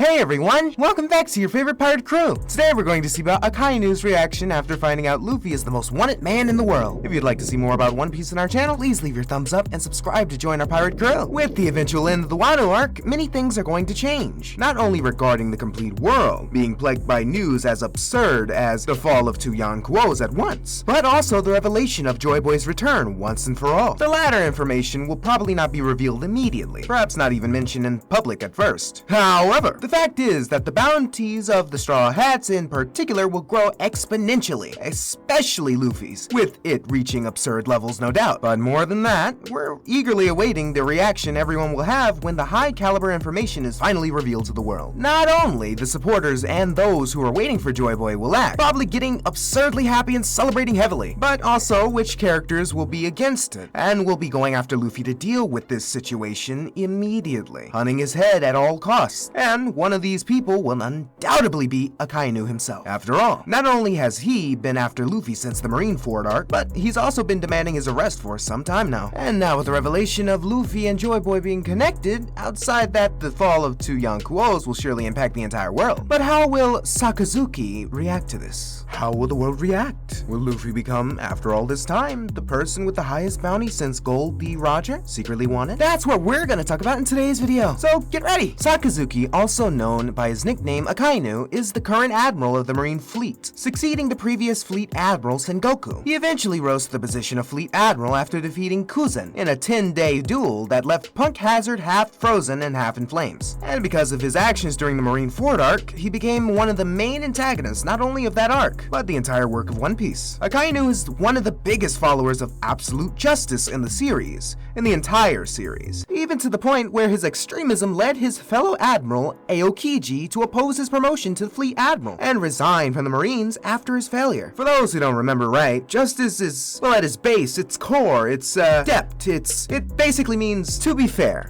Hey everyone, welcome back to your favorite pirate crew. Today we're going to see about Akainu's reaction after finding out Luffy is the most wanted man in the world. If you'd like to see more about One Piece in our channel, please leave your thumbs up and subscribe to join our pirate crew. With the eventual end of the Wano arc, many things are going to change. Not only regarding the complete world, being plagued by news as absurd as the fall of two Yonko at once, but also the revelation of Joy Boy's return once and for all. The latter information will probably not be revealed immediately, perhaps not even mentioned in public at first. However, the fact is that the bounties of the Straw Hats in particular will grow exponentially, especially Luffy's, with it reaching absurd levels no doubt. But more than that, we're eagerly awaiting the reaction everyone will have when the high caliber information is finally revealed to the world. Not only the supporters and those who are waiting for Joy Boy will act, probably getting absurdly happy and celebrating heavily, but also which characters will be against it, and will be going after Luffy to deal with this situation immediately, hunting his head at all costs. And one of these people will undoubtedly be Akainu himself. After all, not only has he been after Luffy since the Marineford arc, but he's also been demanding his arrest for some time now. And now with the revelation of Luffy and Joy Boy being connected, outside that the fall of two Yonko will surely impact the entire world. But how will Sakazuki react to this? How will the world react? Will Luffy become, after all this time, the person with the highest bounty since Gold B. Roger, secretly wanted? That's what we're gonna talk about in today's video, so get ready! Sakazuki, also known by his nickname Akainu, is the current admiral of the Marine Fleet, succeeding the previous Fleet Admiral Sengoku. He eventually rose to the position of Fleet Admiral after defeating Kuzen in a 10-day duel that left Punk Hazard half frozen and half in flames. And because of his actions during the Marineford arc, he became one of the main antagonists not only of that arc, but the entire work of One Piece. Akainu is one of the biggest followers of absolute justice in the series, in the entire series, even to the point where his extremism led his fellow admiral Aokiji to oppose his promotion to Fleet Admiral and resign from the Marines after his failure. For those who don't remember right, justice is, well, at its base, its core, its depth, it basically means to be fair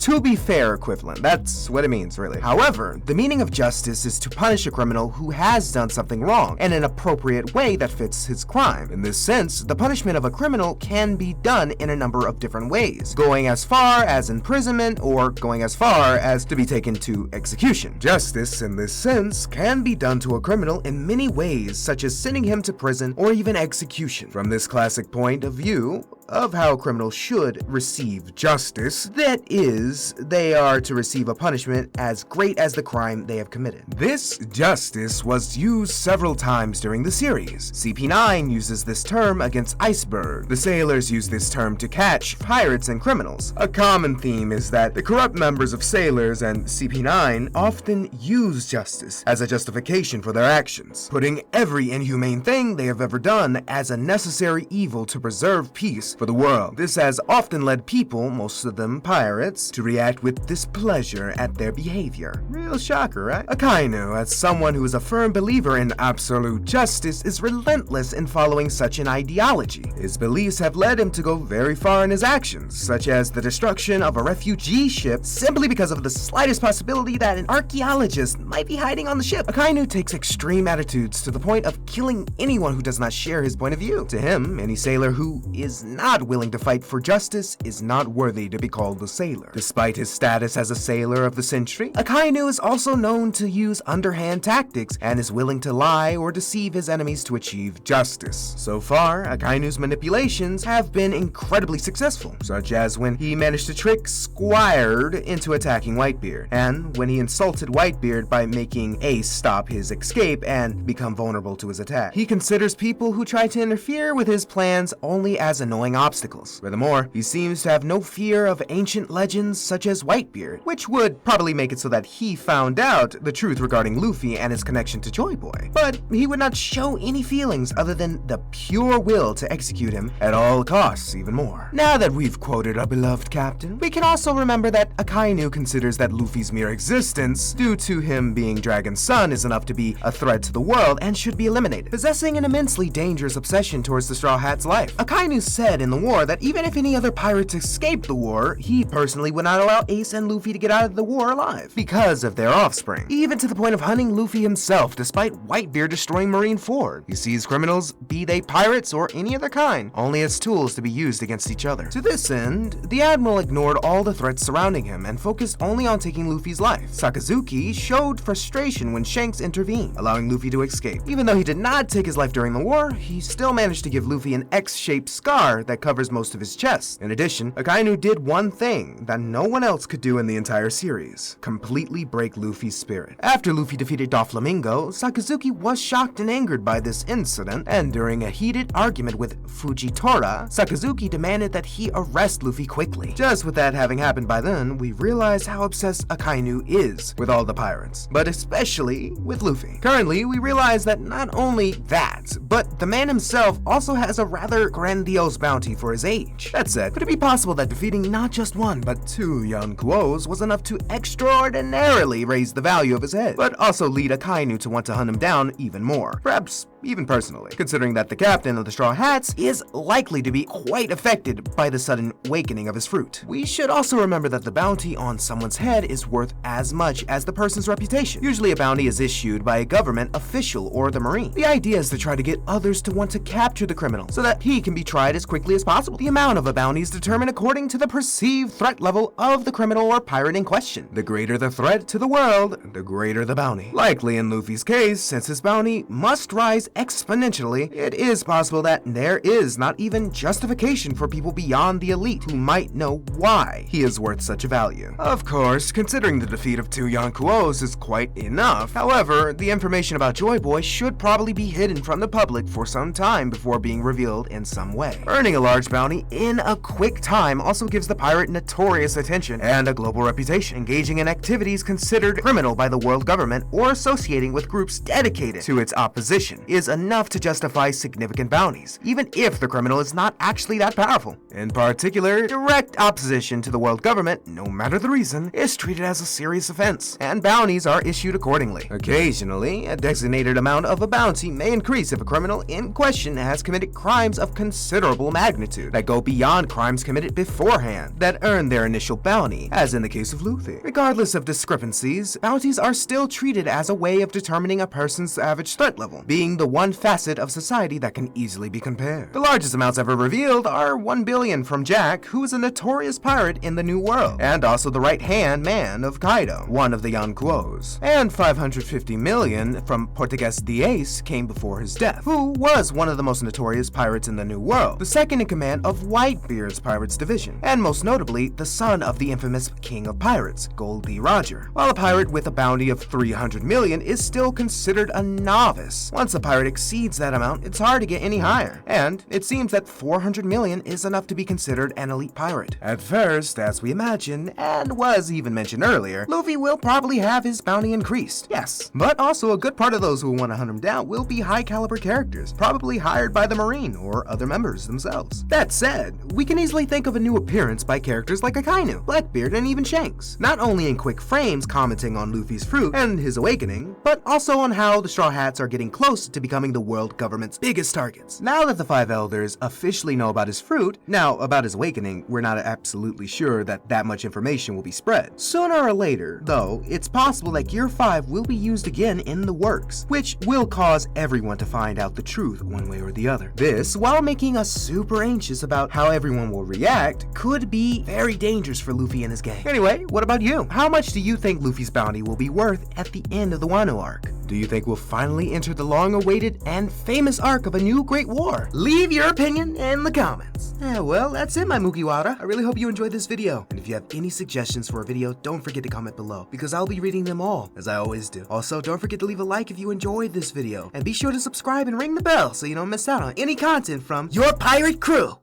equivalent. That's what it means, really. However, the meaning of justice is to punish a criminal who has done something wrong in an appropriate way that fits his crime. In this sense, the punishment of a criminal can be done in a number of different ways, going as far as imprisonment or going as far as to be taken to execution. Justice, in this sense, can be done to a criminal in many ways, such as sending him to prison or even execution. From this classic point of view of how criminals should receive justice, that is, they are to receive a punishment as great as the crime they have committed. This justice was used several times during the series. CP9 uses this term against Iceberg. The sailors use this term to catch pirates and criminals. A common theme is that the corrupt members of sailors and CP9 often use justice as a justification for their actions, putting every inhumane thing they have ever done as a necessary evil to preserve peace for the world. This has often led people, most of them pirates, to react with displeasure at their behavior. Real shocker, right? Akainu, as someone who is a firm believer in absolute justice, is relentless in following such an ideology. His beliefs have led him to go very far in his actions, such as the destruction of a refugee ship simply because of the slightest possibility that an archaeologist might be hiding on the ship. Akainu takes extreme attitudes to the point of killing anyone who does not share his point of view. To him, any sailor who is not willing to fight for justice is not worthy to be called a sailor. Despite his status as a sailor of the century, Akainu is also known to use underhand tactics and is willing to lie or deceive his enemies to achieve justice. So far, Akainu's manipulations have been incredibly successful, such as when he managed to trick Squired into attacking Whitebeard, and when he insulted Whitebeard by making Ace stop his escape and become vulnerable to his attack. He considers people who try to interfere with his plans only as annoying obstacles. Furthermore, he seems to have no fear of ancient legends such as Whitebeard, which would probably make it so that he found out the truth regarding Luffy and his connection to Joy Boy. But he would not show any feelings other than the pure will to execute him at all costs even more. Now that we've quoted our beloved captain, we can also remember that Akainu considers that Luffy's mere existence, due to him being Dragon's son, is enough to be a threat to the world and should be eliminated, possessing an immensely dangerous obsession towards the Straw Hat's life. Akainu said in the war that even if any other pirates escaped the war, he personally would not allow Ace and Luffy to get out of the war alive because of their offspring, even to the point of hunting Luffy himself despite Whitebeard destroying Marineford. He sees criminals, be they pirates or any other kind, only as tools to be used against each other. To this end, the Admiral ignored all the threats surrounding him and focused only on taking Luffy's life. Sakazuki showed frustration when Shanks intervened, allowing Luffy to escape. Even though he did not take his life during the war, he still managed to give Luffy an X-shaped scar that covers most of his chest. In addition, Akainu did one thing that no one else could do in the entire series: completely break Luffy's spirit. After Luffy defeated Doflamingo, Sakazuki was shocked and angered by this incident, and during a heated argument with Fujitora, Sakazuki demanded that he arrest Luffy quickly. Just with that having happened by then, we realize how obsessed Akainu is with all the pirates, but especially with Luffy. Currently, we realize that not only that, but the man himself also has a rather grandiose bounty for his age. That said, could it be possible that defeating not just one, but two Yonko's was enough to extraordinarily raise the value of his head, but also lead Akainu to want to hunt him down even more? Perhaps even personally, considering that the captain of the Straw Hats is likely to be quite affected by the sudden awakening of his fruit. We should also remember that the bounty on someone's head is worth as much as the person's reputation. Usually a bounty is issued by a government official or the Marine. The idea is to try to get others to want to capture the criminal so that he can be tried as quickly as possible. The amount of a bounty is determined according to the perceived threat level of the criminal or pirate in question. The greater the threat to the world, the greater the bounty. Likely in Luffy's case, since his bounty must rise exponentially, it is possible that there is not even justification for people beyond the elite who might know why he is worth such a value. Of course, considering the defeat of two Yonko's is quite enough. However, the information about Joy Boy should probably be hidden from the public for some time before being revealed in some way. Earning a large bounty in a quick time also gives the pirate notorious attention and a global reputation. Engaging in activities considered criminal by the world government or associating with groups dedicated to its opposition is enough to justify significant bounties, even if the criminal is not actually that powerful. In particular, direct opposition to the world government, no matter the reason, is treated as a serious offense, and bounties are issued accordingly. Occasionally, a designated amount of a bounty may increase if a criminal in question has committed crimes of considerable magnitude that go beyond crimes committed beforehand that earn their initial bounty, as in the case of Luffy. Regardless of discrepancies, bounties are still treated as a way of determining a person's average threat level, being the one facet of society that can easily be compared. The largest amounts ever revealed are 1 billion from Jack, who is a notorious pirate in the New World, and also the right-hand man of Kaido, one of the Yonko's, and 550 million from Portuguese de Ace came before his death, who was one of the most notorious pirates in the New World, the second in command of Whitebeard's pirates division, and most notably the son of the infamous King of Pirates, Goldie Roger. While a pirate with a bounty of 300 million is still considered a novice, once a pirate exceeds that amount, it's hard to get any higher, and it seems that 400 million is enough to be considered an elite pirate. At first, as we imagine, and was even mentioned earlier, Luffy will probably have his bounty increased, yes, but also a good part of those who want to hunt him down will be high caliber characters, probably hired by the Marine or other members themselves. That said, we can easily think of a new appearance by characters like Akainu, Blackbeard, and even Shanks, not only in quick frames commenting on Luffy's fruit and his awakening, but also on how the Straw Hats are getting close to becoming the world government's biggest targets. Now that the five elders officially know about his fruit, now about his awakening, we're not absolutely sure that much information will be spread. Sooner or later, though, it's possible that Gear 5 will be used again in the works, which will cause everyone to find out the truth one way or the other. This, while making us super anxious about how everyone will react, could be very dangerous for Luffy and his gang. Anyway, what about you? How much do you think Luffy's bounty will be worth at the end of the Wano arc? Do you think we'll finally enter the long-awaited and famous arc of a new Great War? Leave your opinion in the comments. Well, that's it, my Mugiwara. I really hope you enjoyed this video. And if you have any suggestions for a video, don't forget to comment below, because I'll be reading them all, as I always do. Also, don't forget to leave a like if you enjoyed this video, and be sure to subscribe and ring the bell so you don't miss out on any content from your pirate crew.